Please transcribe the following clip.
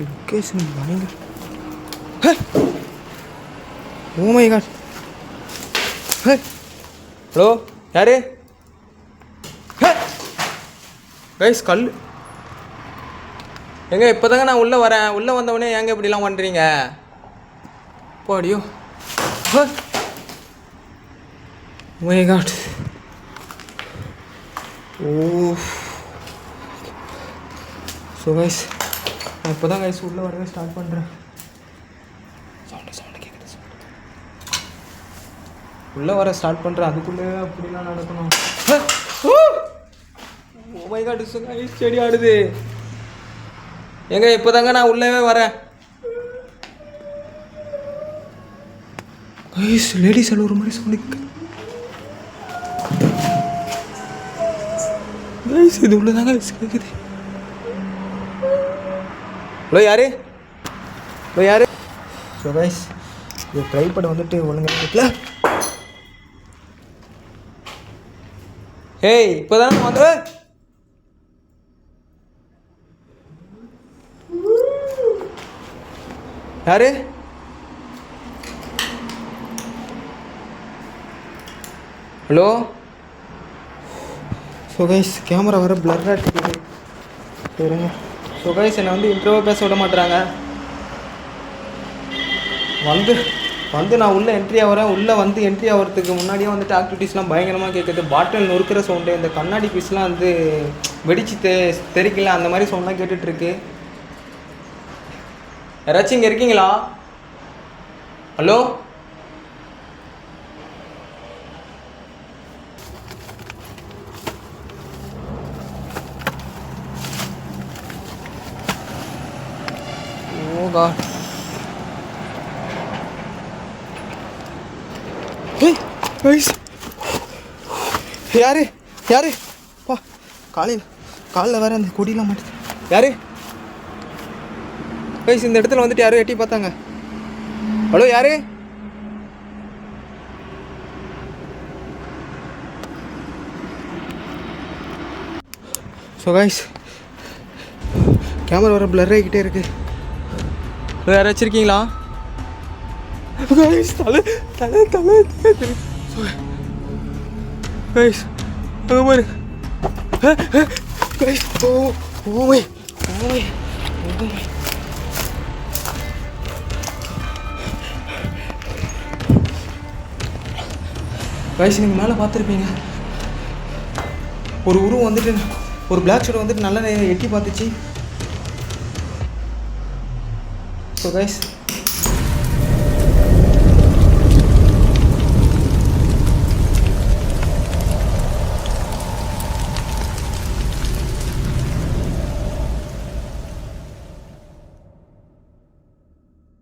Location பயங்கர. Oh my god. Hello யாரு guys? கல் எங்க இப்போதாங்க நான் உள்ளே வரேன். உள்ளே வந்தவொடனே ஏங்க இப்படிலாம் பண்ணுறீங்க? பாடியோ. My god. Oh so guys நான் இப்போ தான் கைஸ் உள்ளே வரவே ஸ்டார்ட் பண்ணுறேன். சவுண்டு கேட்குது. உள்ளே வர ஸ்டார்ட் பண்ணுறேன். அதுக்குள்ளே அப்படிலாம் நடக்கணும். Oh my god. So guys செடி ஆடுது. எங்க இப்போதாங்க நான் உள்ளவே வரேன். கைஸ் லேடிஸ் அழுவுற மாதிரி சவுண்ட். கைஸ் இது உள்ளதாங்க கேட்குது. ஹலோ யாரு? ஹலோ யாரு? ஸோ கைஸ் இது ட்ரைபேட் வந்துட்டு ஒழுங்காக இருக்குல்ல. ஏய் இப்போதானே வந்து யாரு? ஹலோ. ஸோ கைஸ் கேமரா வர பிளர்ராக இருக்குது. சரிங்க. ஸோ கைஸ் என்னை வந்து இன்ட்ரோவாக பேச விட மாட்டுறாங்க. வந்து நான் உள்ளே என்ட்ரி ஆகிறேன். உள்ளே வந்து என்ட்ரி ஆகிறதுக்கு முன்னாடியே வந்துட்டு ஆக்டிவிட்டீஸ்லாம் பயங்கரமாக கேட்குது. பாட்டில் நொறுக்கிற சவுண்டு, இந்த கண்ணாடி பீஸ்லாம் வந்து வெடிச்சு தெரிக்கல, அந்த மாதிரி சவுண்ட்லாம் கேட்டுட்ருக்கு. யாராச்சும் இங்கே இருக்கீங்களா? ஹலோ. ஓ காட். யாரு யாரு? பா காலில் வேற அந்த கொடியெலாம் மாட்டுது. யாரு கைஸ்? இந்த இடத்துல வந்துட்டு யாரும் எட்டி பார்த்தாங்க. ஹலோ யாரு? ஸோ கைஸ் கேமரா வர பிளர் ஆகிக்கிட்டே இருக்கு. யாராச்சும் இருக்கீங்களா? கைஸ் தலை தலை தலை கைஸ் அங்கே பாரு. கைஸ் ஓமை கைஸ் நீங்கள் மேலே பார்த்துருப்பீங்க. ஒரு உருவம் வந்துட்டு, ஒரு பிளாக் ஷர்ட் வந்துட்டு நல்லா எட்டி பார்த்துச்சு. So guys